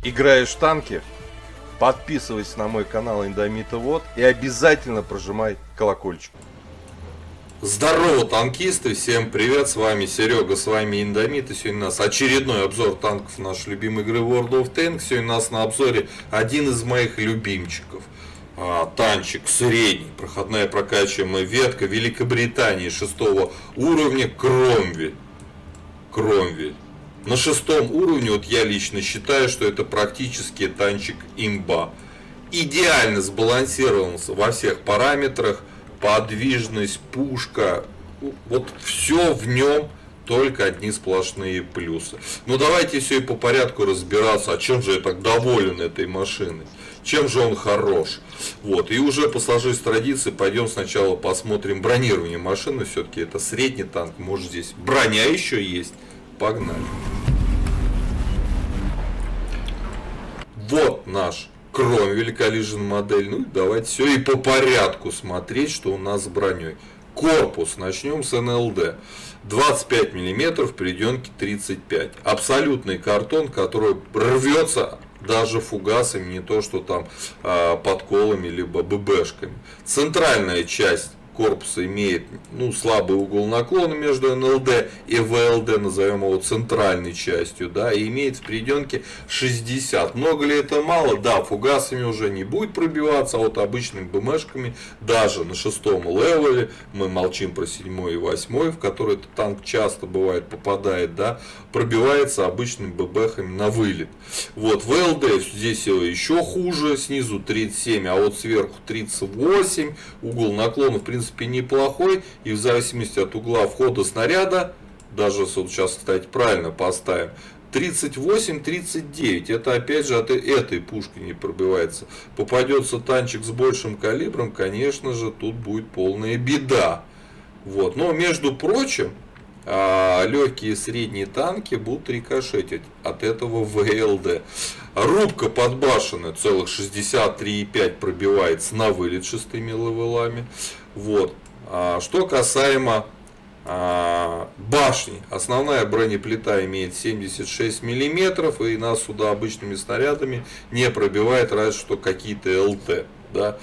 Играешь в танки? Подписывайся на мой канал Индомитовод и обязательно прожимай колокольчик. Здорово, танкисты! Всем привет! С вами Серега, с вами Индомит. И сегодня у нас очередной обзор танков нашей любимой игры World of Tanks. Сегодня у нас на обзоре один из моих любимчиков. Танчик средний, проходная прокачиваемая ветка Великобритании 6 уровня Кромвель. На 6 уровне, вот я лично считаю, что это практически танчик имба. Идеально сбалансирован во всех параметрах. Подвижность, пушка, вот все в нем только одни сплошные плюсы. Но давайте все и по порядку разбираться, а чем же я так доволен этой машиной, чем же он хорош. Вот, и уже по сложившейся традиции пойдем сначала посмотрим бронирование машины, все-таки это средний танк, может здесь броня еще есть. Погнали. Вот наш Кромвель Collision модель. Ну давайте все и по порядку смотреть, что у нас с броней. Корпус. Начнем с НЛД. 25 мм, приведенки 35. Абсолютный картон, который рвется даже фугасами, не то что там подколами либо ББшками. Центральная часть корпуса имеет слабый угол наклона между НЛД и ВЛД, назовем его центральной частью, да, и имеет в приведенке 60. Много ли это мало? Да, фугасами уже не будет пробиваться, а вот обычными БМшками, даже на 6 левеле, мы молчим про 7 и 8, в который этот танк часто бывает попадает, да, пробивается обычными ББхами на вылет. Вот, ВЛД здесь еще хуже, снизу 37, а вот сверху 38, угол наклона в принципе неплохой, и в зависимости от угла входа снаряда, даже вот сейчас, кстати, правильно поставим, 38-39, это опять же от этой пушки не пробивается. Попадется танчик с большим калибром, конечно же, тут будет полная беда. Вот. Но между прочим, легкие и средние танки будут рикошетить от этого ВЛД. Рубка подбашена целых 63,5 пробивается на вылет 6 левелами. Вот. Что касаемо башни, основная бронеплита имеет 76 мм, и нас сюда обычными снарядами не пробивает, разве что какие-то ЛТ. Да?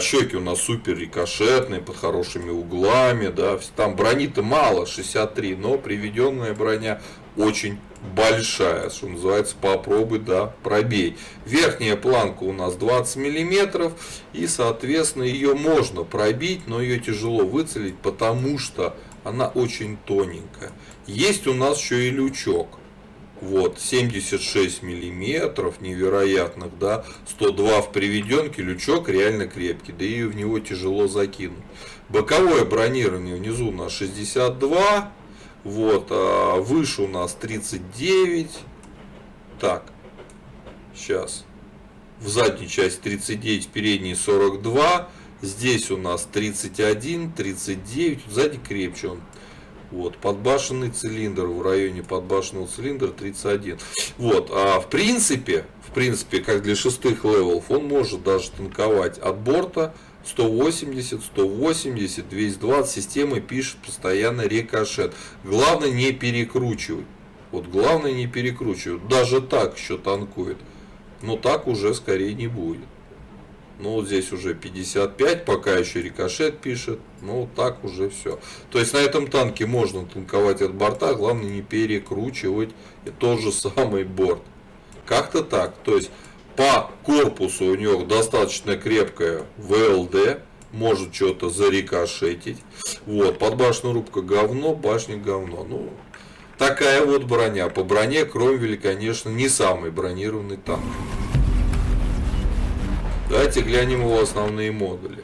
Щеки у нас супер рикошетные, под хорошими углами, да? Там брони-то мало, 63, но приведенная броня очень большая, что называется, попробуй, да, пробей. Верхняя планка у нас 20 мм, и соответственно ее можно пробить, но ее тяжело выцелить, потому что она очень тоненькая. Есть у нас еще и лючок. Вот, 76 миллиметров, невероятных, да, 102 в приведенке, лючок реально крепкий, да и в него тяжело закинуть. Боковое бронирование внизу у нас 62, вот, а выше у нас 39, так, сейчас, в задней части 39, в передней 42, здесь у нас 31, 39, сзади крепче он. Вот, подбашенный цилиндр, в районе подбашенного цилиндра 31. Вот, а в принципе, как для 6 левелов, он может даже танковать от борта 180, 180, 220. Система пишет постоянно рикошет. Главное не перекручивать. Вот, главное не перекручивать. Даже так еще танкует. Но так уже скорее не будет. Ну вот здесь уже 55, пока еще рикошет пишет, ну так уже все. То есть на этом танке можно танковать от борта, главное не перекручивать и тот же самый борт. Как-то так. То есть по корпусу у него достаточно крепкая ВЛД, может что-то зарикошетить. Вот, подбашенная рубка говно, башня говно. Ну, такая вот броня. По броне Кромвель, конечно, не самый бронированный танк. Давайте глянем его основные модули.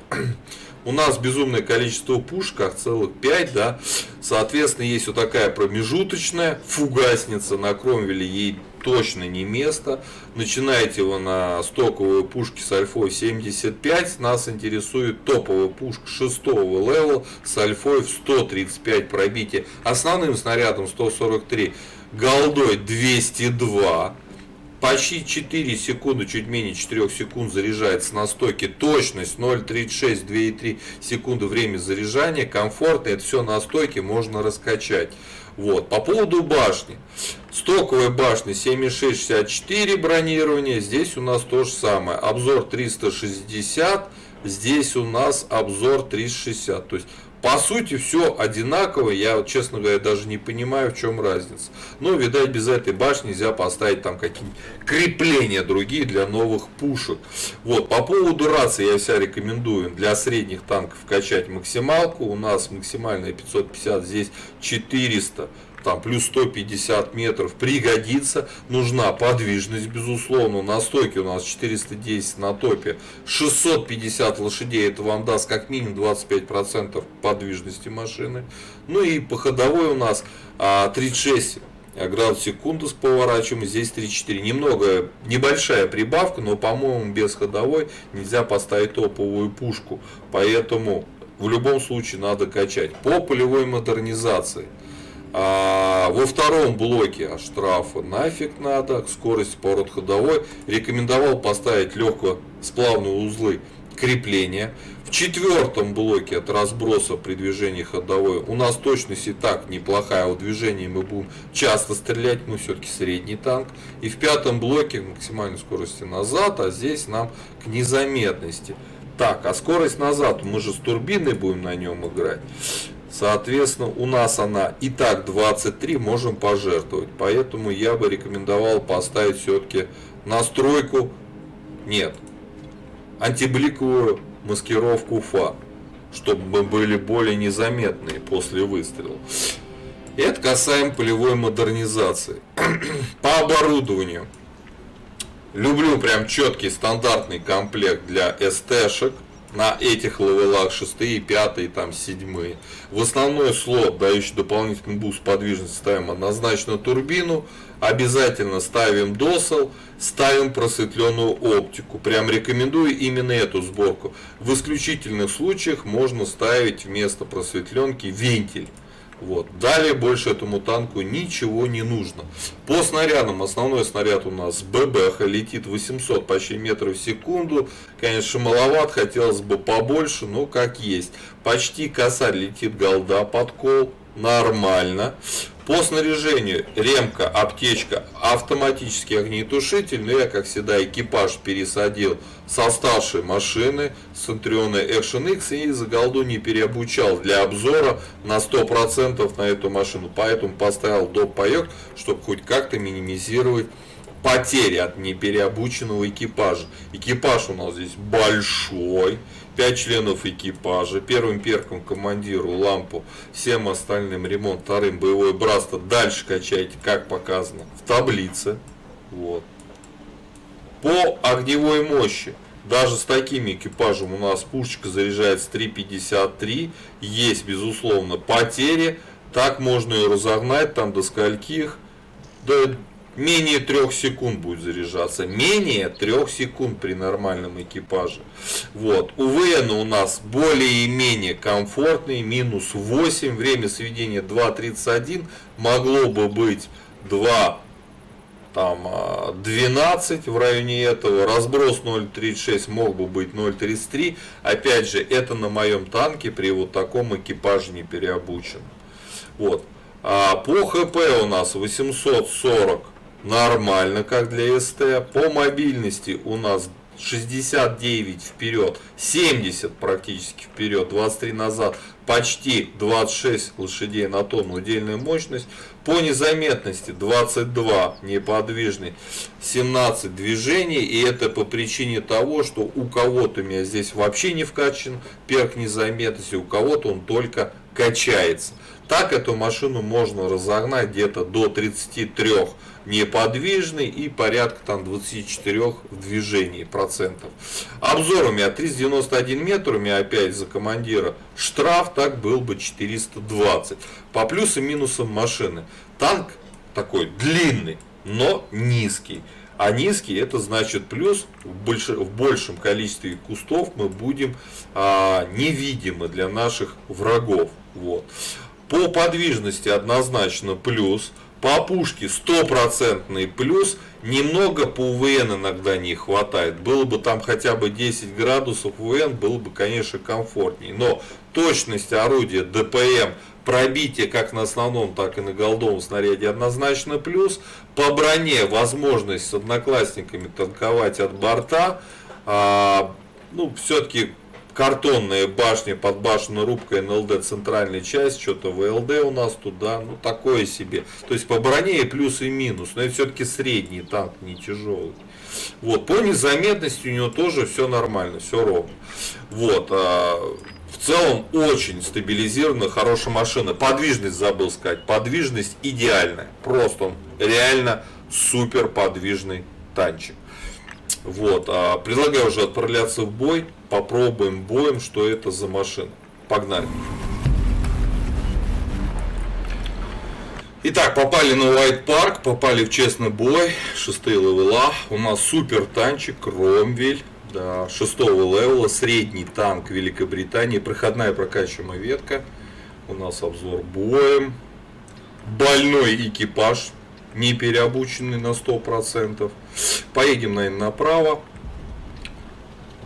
У нас безумное количество пушек, ах, целых 5, да. Соответственно, есть вот такая промежуточная фугасница. На Кромвеле ей точно не место. Начинаете вы на стоковые пушки с альфой 75. Нас интересует топовая пушка 6 левела с альфой в 135 пробития. Основным снарядом 143, голдой 202. почти 4 секунды, чуть менее 4 секунд заряжается на стойке. Точность 0,36, 2,3 секунды время заряжания. Комфортно, это все на стойке можно раскачать. Вот. По поводу башни. Стоковая башня 7664 бронирование. Здесь у нас то же самое. Обзор 360. Здесь у нас обзор 360. То есть по сути все одинаково. Я, честно говоря, даже не понимаю, в чем разница. Но, видать, без этой башни нельзя поставить там какие-нибудь крепления другие для новых пушек. Вот. По поводу рации я вся рекомендую для средних танков качать максималку. У нас максимальная 550, здесь 400. Там плюс 150 метров пригодится. Нужна подвижность, безусловно. На стойке у нас 410, на топе 650 лошадей. Это вам даст как минимум 25% подвижности машины. Ну и по ходовой у нас 36 градусов в секунду с поворачиваем. Здесь 34. Немного, небольшая прибавка, но, по-моему, без ходовой нельзя поставить топовую пушку. Поэтому в любом случае надо качать. По полевой модернизации. Во втором блоке штрафа нафиг надо, скорость поворот ходовой. Рекомендовал поставить легкосплавные узлы крепления. В четвертом блоке от разброса при движении ходовой у нас точность и так неплохая. В движении мы будем часто стрелять, мы все-таки средний танк. И в пятом блоке максимальной скорости назад, а здесь нам к незаметности. Так, а скорость назад, мы же с турбиной будем на нем играть. Соответственно, у нас она и так 23, можем пожертвовать. Поэтому я бы рекомендовал поставить все-таки настройку, нет, антибликовую маскировку УФА, чтобы мы были более незаметные после выстрела. Это касаемо полевой модернизации. По оборудованию. Люблю прям четкий стандартный комплект для СТ-шек. На этих левелах 6, 5, там 7. В основной слот, дающий дополнительный буст подвижности, ставим однозначно турбину. Обязательно ставим досел, ставим просветленную оптику. Прям рекомендую именно эту сборку. В исключительных случаях можно ставить вместо просветленки вентиль. Вот. Далее больше этому танку ничего не нужно. По снарядам, основной снаряд у нас ББХ, летит 800 почти метров в секунду. Конечно, маловат, хотелось бы побольше, но как есть. Почти косарь, летит голда под кол, нормально. По снаряжению ремка, аптечка, автоматический огнетушитель. Но я, как всегда, экипаж пересадил со старшей машины Centurion Action X и за голду не переобучал для обзора на 100% на эту машину. Поэтому поставил доп. Паёк, чтобы хоть как-то минимизировать потери от непереобученного экипажа. Экипаж у нас здесь большой. 5 членов экипажа. Первым перком командиру лампу, всем остальным ремонт, вторым боевое братство. Дальше качайте, как показано в таблице. Вот. По огневой мощи. Даже с таким экипажем у нас пушечка заряжается 3,53. Есть, безусловно, потери. Так можно ее разогнать там до скольких. До менее 3 секунд будет заряжаться. Менее 3 секунд при нормальном экипаже. Вот. У ВН у нас более-менее комфортный. Минус 8. Время сведения 2.31. Могло бы быть 12 в районе этого. Разброс 0.36 мог бы быть 0.33. Опять же, это на моем танке при вот таком экипаже не переобучен. Вот. По ХП у нас 840. Нормально, как для СТ. По мобильности у нас 69 вперед, 70 практически вперед, 23 назад, почти 26 лошадей на тонну удельная мощность. По незаметности 22 неподвижный, 17 движений. И это по причине того, что у кого-то у меня здесь вообще не вкачан перк незаметности, у кого-то он только качается. Так эту машину можно разогнать где-то до 33 неподвижный и порядка там 24 в движении процентов. Обзор у меня 391 метр, у меня опять за командира штраф, так был бы 420. По плюсам и минусам машины. Танк такой длинный, но низкий. А низкий, это значит плюс, в большем количестве кустов мы будем невидимы для наших врагов. Вот. По подвижности однозначно плюс. По пушке 100% плюс. Немного по УВН иногда не хватает. Было бы там хотя бы 10 градусов УВН, было бы, конечно, комфортнее. Но точность орудия, ДПМ, пробитие как на основном, так и на голдовом снаряде однозначно плюс. По броне возможность с одноклассниками танковать от борта. Ну, все-таки картонная башня под башенной рубкой НЛД центральная часть, что-то ВЛД у нас туда, ну такое себе. То есть по броне и плюс и минус, но это все-таки средний танк, не тяжелый. Вот, по незаметности у него тоже все нормально, все ровно. Вот, в целом очень стабилизированная, хорошая машина. Подвижность забыл сказать, подвижность идеальная, просто он реально супер подвижный танчик. Вот, предлагаю уже отправляться в бой. Попробуем боем, что это за машина. Погнали. Итак, попали на White Park, попали в честный бой. 6-е левела. У нас супер танчик Кромвель. Да, 6-го левела. Средний танк Великобритании. Проходная прокачиваемая ветка. У нас обзор боем. Больной экипаж. Не переобученный на 100%. Поедем, наверное, направо.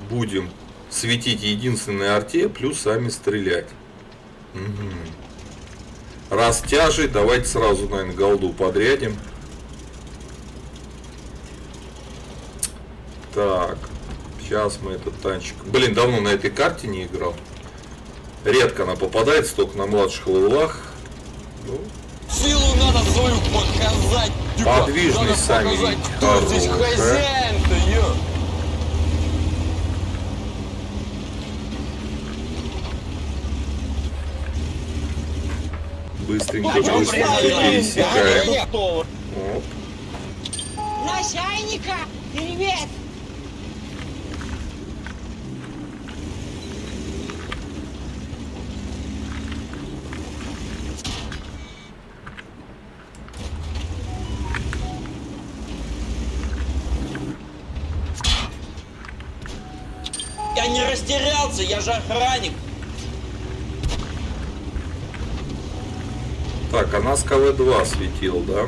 Будем светить единственной арте, плюс сами стрелять. Угу. Раз тяжей, давайте сразу, наверное, голду подрядим. Так, сейчас мы этот танчик... Блин, давно на этой карте не играл. Редко она попадается, только на младших левелах. Ну, силу надо свою показать. подвижность сами показать, кто здесь хозяин-то, ё. Быстренько пересекаем. Оп. Начальника, привет! Я не растерялся, я же охранник. Так, а нас КВ-2 светил, да?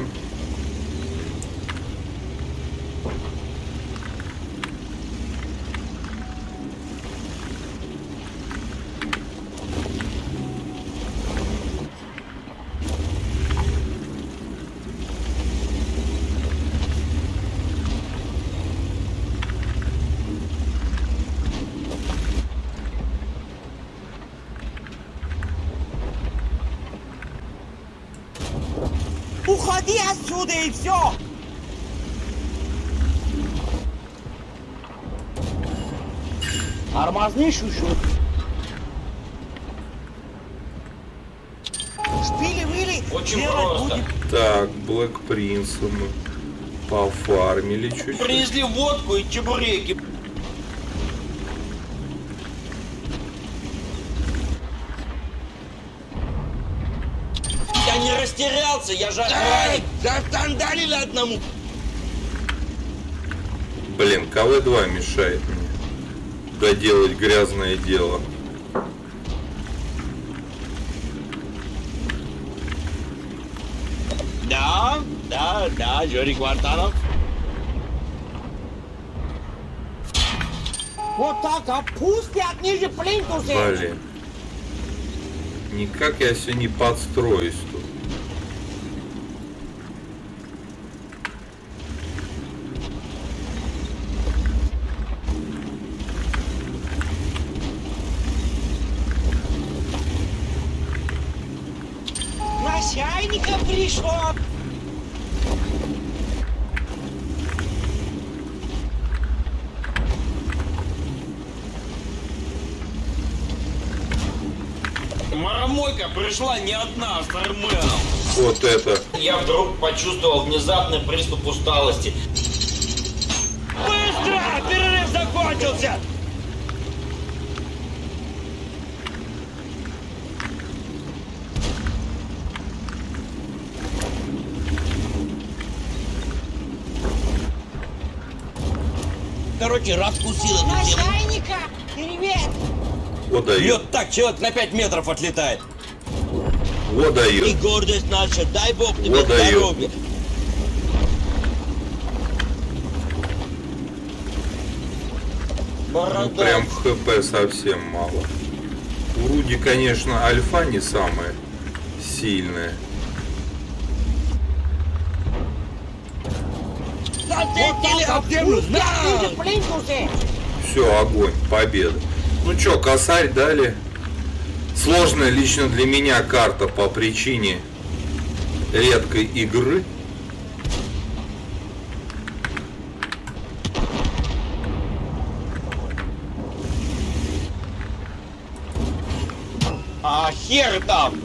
Уходи отсюда и все! Тормозни, шушу. Шпили-выли Очень делать просто. будем. Так, Блэк Принца мы пофармили чуть-чуть. Принесли водку и чебуреки. Я не растерялся, я же охранник. Застандалили одному. Блин, КВ-2 мешает мне доделать грязное дело. Да, Юрий Кварталов. Вот так опустят ниже плинтуса. Блин. Никак я все не подстроюсь тут. Начальника пришло. Марамойка пришла не одна, а с Арменом. Вот это. Я вдруг почувствовал внезапный приступ усталости. Быстро! Перерыв закончился! Короче, раскусила эту тему. Начальника, привет! Вот дает. Бьет так, человек на 5 метров отлетает. Вот И дает. гордость наша, дай бог тебе Вот дает. здоровья. Борода. Прям хп совсем мало. У Руди, конечно, альфа не самая сильная. Вот так опусти от ниже плинтусы. Все, огонь, победа. Ну чё, косарь дали. Сложная лично для меня карта по причине редкой игры. А хер там!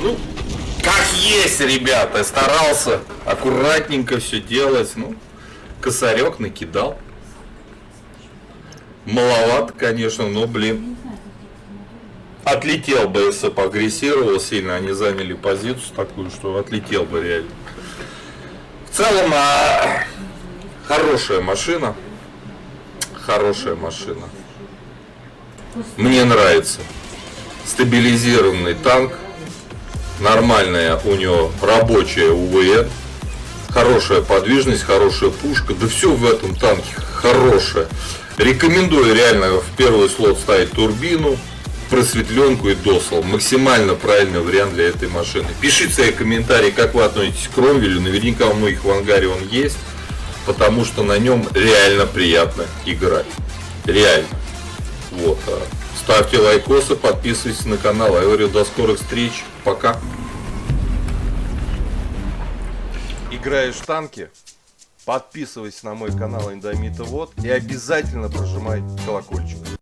Ну, как есть, ребята. Старался аккуратненько все делать. Ну, косарек накидал. Маловато, конечно, но, блин. Отлетел бы, если бы агрессировал сильно. Они заняли позицию такую, что отлетел бы реально. В целом, хорошая машина. Хорошая машина. Мне нравится. Стабилизированный танк. Нормальная у него рабочая УВН. Хорошая подвижность, хорошая пушка. Да все в этом танке хорошее. Рекомендую реально в первый слот ставить турбину, просветленку и досл. Максимально правильный вариант для этой машины. Пишите свои комментарии, как вы относитесь к Кромвелю. Наверняка у многих в ангаре он есть. Потому что на нем реально приятно играть. Реально. Вот. Ставьте лайкосы, подписывайтесь на канал. Я говорю, до скорых встреч. Пока. Играешь в танки? Подписывайся на мой канал Индомита Вот и обязательно прожимай колокольчик.